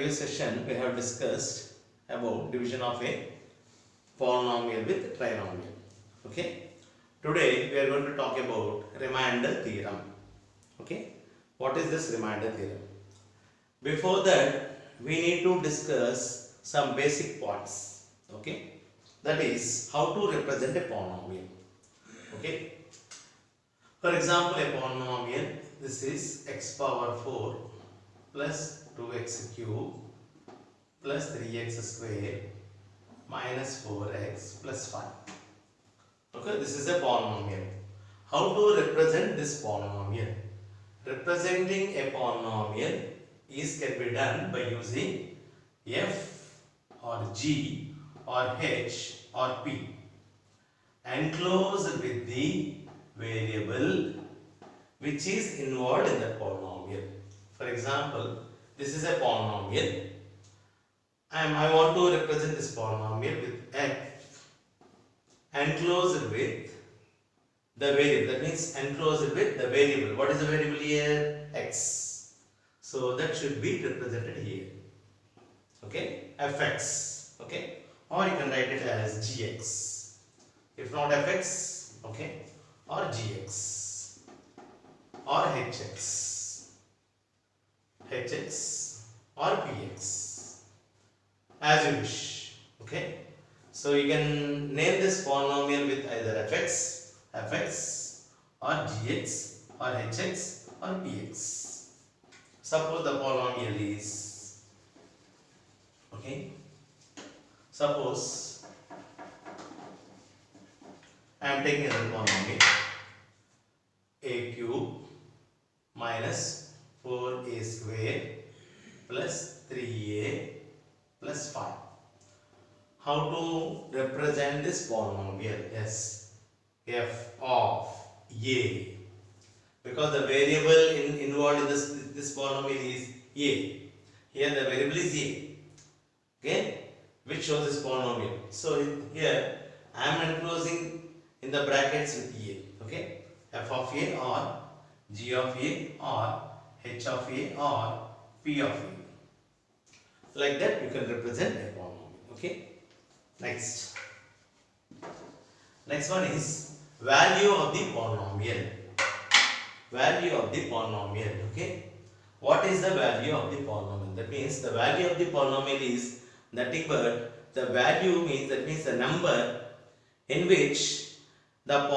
previous session we have discussed about division of a polynomial with trinomial. Okay. Today we are going to talk about remainder theorem. Okay. What is this remainder theorem? Before that, we need to discuss some basic points. Okay. That is how to represent a polynomial. Okay. For example, a polynomial, this is x power 4 plus 2x cube plus 3x square minus 4x plus 5. Okay, this is a polynomial. How to represent this polynomial? Representing a polynomial can be done by using f or g or h or p enclosed with the variable which is involved in the polynomial. For example, this is a polynomial and I want to represent this polynomial with f enclosed with the variable. That means enclosed with the variable. What is the variable here? X. So that should be represented here. Okay, fx. Okay, or you can write it as gx. If not fx, okay, or gx or hx, hx or px, as you wish. Okay, so you can name this polynomial with either fx or gx or hx or px. Suppose the polynomial is, okay, suppose I am taking another polynomial a cube minus 4a square plus 3a plus 5. How to represent this polynomial? Yes, f of a, because the variable involved in this polynomial is a. Here the variable is a, okay, which shows this polynomial. So here I am enclosing in the brackets with a, okay, f of a or g of a or h of a or p of a. Like that you can represent a polynomial. Okay. Next one is value of the polynomial. Value of the polynomial. Okay. What is the value of the polynomial? That means the value of the polynomial is nothing but the value means, that means the number in which in that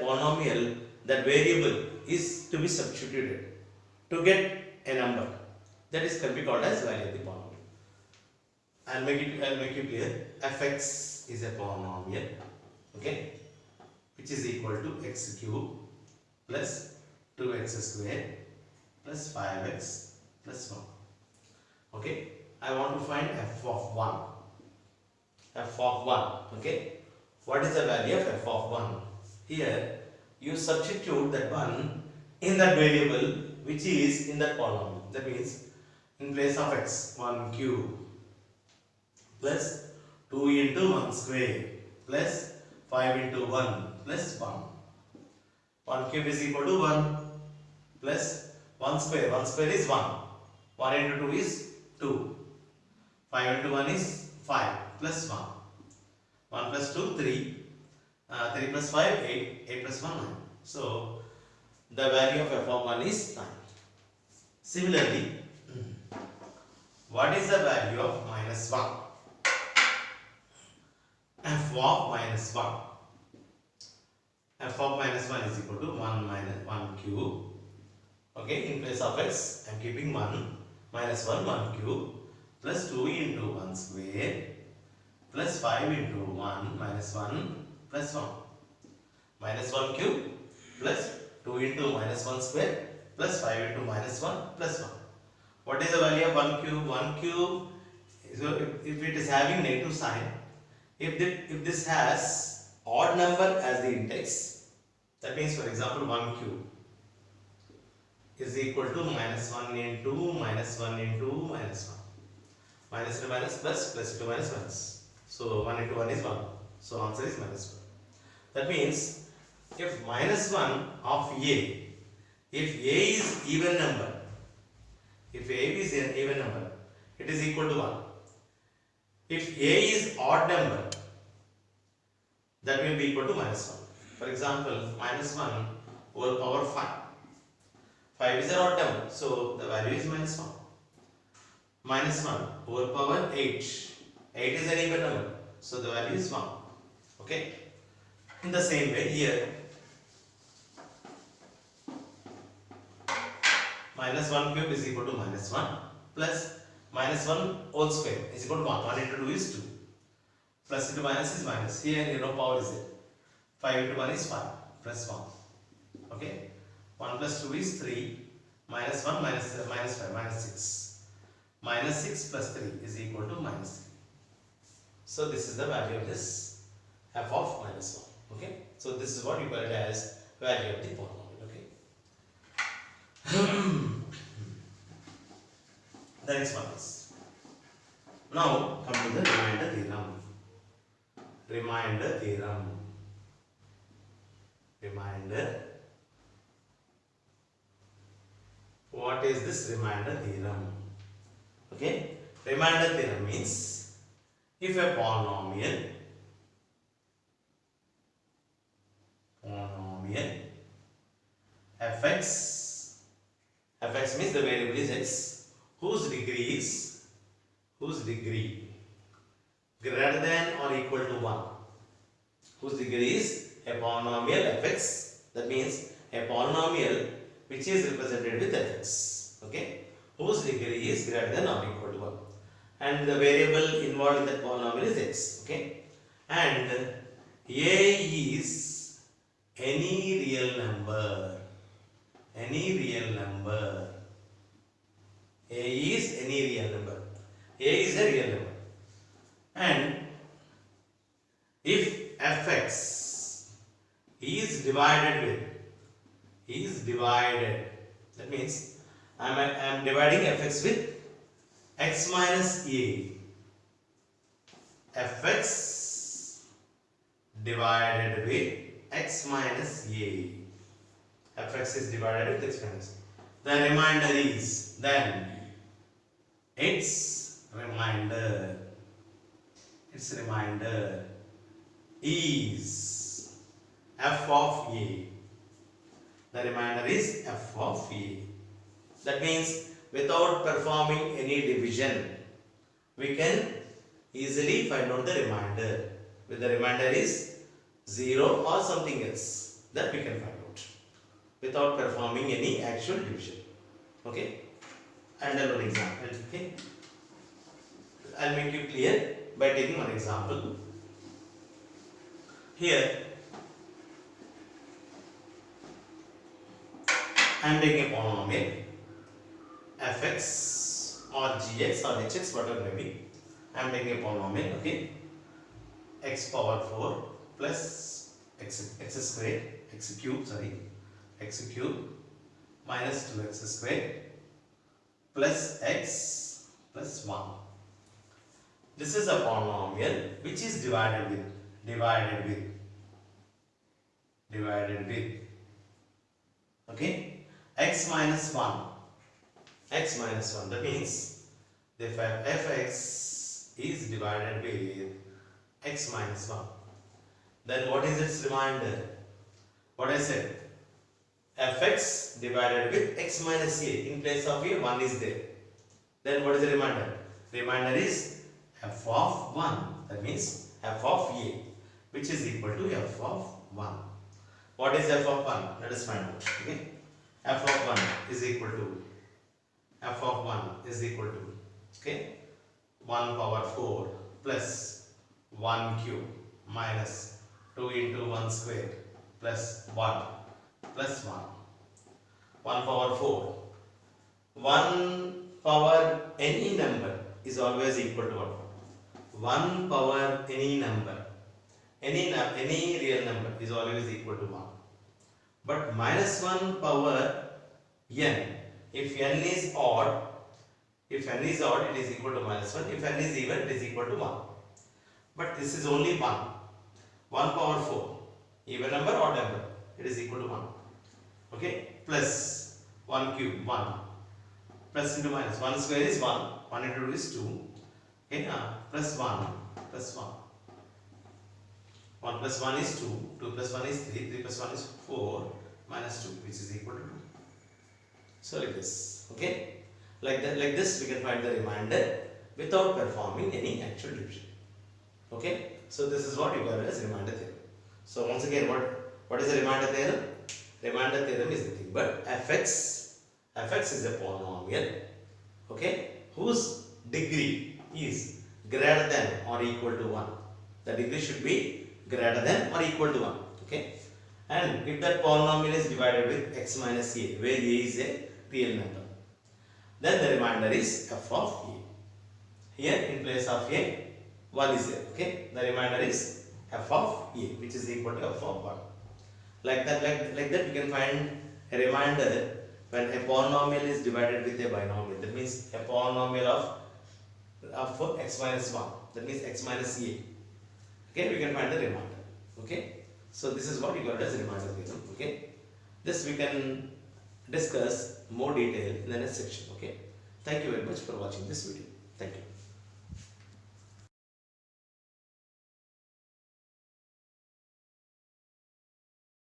polynomial that variable is to be substituted to get a number. That is can be called as value of the polynomial. I'll make it clear. Fx is a polynomial, okay, which is equal to x cube plus 2x square plus 5x plus 1. Okay, I want to find f of 1. F of 1. Okay, what is the value of f of 1? Here you substitute that 1 in that variable which is in that polynomial. That means in place of x, 1 cube plus 2 into 1 square plus 5 into 1 plus 1. 1 cube is equal to 1 plus 1 square. 1 square is 1. 1 into 2 is 2. 5 into 1 is 5 plus 1. 1 plus 2, 3. 3 plus 5, 8. 8 plus 1, 9. So, the value of f of 1 is 9. Similarly, what is the value of minus 1? F of minus 1. F of minus 1 is equal to 1 minus 1 cube. Okay, in place of x, I am keeping 1 minus 1 cube plus 2 into 1 square plus 5 into 1 minus 1 plus 1. Minus 1 cube plus 2 into minus 1 square plus 5 into minus 1 plus 1. What is the value of 1 cube? 1 cube, so if it is having negative sign, if this has odd number as the index, that means for example 1 cube is equal to minus 1 into minus 1 into minus 1. Minus into minus plus, plus into minus minus. So 1 into 1 is 1. So answer is minus 1. That means if minus 1 of a, if a is even number, if a is an even number, it is equal to 1. If a is odd number, that will be equal to minus 1. For example, minus 1 whole power 5. 5 is an odd number, so the value is minus 1. Minus 1 whole power 8. 8 is an even number, so the value is 1. Okay. In the same way here, minus 1 cube is equal to minus 1 plus minus 1 whole square is equal to 1. 1 into 2 is 2. Plus into minus is minus. Here no power is there. 5 into 1 is 5 plus 1. Okay. 1 plus 2 is 3. Minus 1 minus 5 minus 6. Minus 6 plus 3 is equal to minus 3. So this is the value of this f of minus 1. Okay. So this is what you call it as value of the polynomial. Okay. The next one is, now come to the remainder theorem. Remainder theorem. Remainder. What is this remainder theorem? Okay. Remainder theorem means if a polynomial fx means the variable is x, whose degree greater than or equal to 1, whose degree is a polynomial fx, that means a polynomial which is represented with fx, okay, whose degree is greater than or equal to 1, and the variable involved in that polynomial is x, okay, and a is any real number. A is any real number. A is a real number. And if fx is divided, that means I am dividing fx with x minus a. Fx divided with x minus a. Fx is divided with x minus a. The remainder is, then its remainder is f of a. The remainder is f of a. That means without performing any division, we can easily find out the remainder. With the remainder is 0 or something else, that we can find out without performing any actual division. Okay. And one example. Okay. I'll make you clear by taking one example. Here I am taking a polynomial fx or gx or hx, whatever may be. I am taking a polynomial, okay, x power 4 plus x square, x cube minus 2x square plus x plus 1. This is a polynomial which is divided with okay, x minus 1. That means the fx is divided with x minus 1. Then what is its remainder? What I said, fx divided with x minus a. In place of a, 1 is there. Then what is the remainder? Remainder is f of 1. That means f of a, which is equal to f of 1. What is f of 1? Let us find out. Okay, f of 1 is equal to okay, 1 power 4 plus 1 cube minus 2 into 1 square plus 1 plus 1. 1 power 4. 1 power any number is always equal to what? 1 power any number. Any real number is always equal to 1. But minus 1 power n. If n is odd, it is equal to minus 1. If n is even, it is equal to 1. But this is only 1. 1 power 4. Even number, odd number. It is equal to 1. Okay. Plus 1 cube, 1. Plus into minus. 1 square is 1. 1 into 2 is 2. Okay, plus 1 plus 1. 1 plus 1 is 2, 2 plus 1 is 3, 3 plus 1 is 4, minus 2, which is equal to 2. So like this, okay? Like this we can find the remainder without performing any actual division. Okay? So this is what you call as remainder theorem. So once again, what is the remainder theorem? Remainder theorem is nothing but fx is a polynomial, okay, whose degree is greater than or equal to 1. The degree should be greater than or equal to 1. Okay? And if that polynomial is divided with x minus a, where a is a real number, then the remainder is f of a. Here in place of a, 1 is there. Okay? The remainder is f of a, which is equal to f of 1. Like that we can find a remainder when a polynomial is divided with a binomial. That means a polynomial of x minus 1. That means x minus a. Okay, we can find the remainder. Okay, so this is what you got as remainder theorem. Okay, this we can discuss more detail in the next section. Okay, thank you very much for watching this video. Thank you.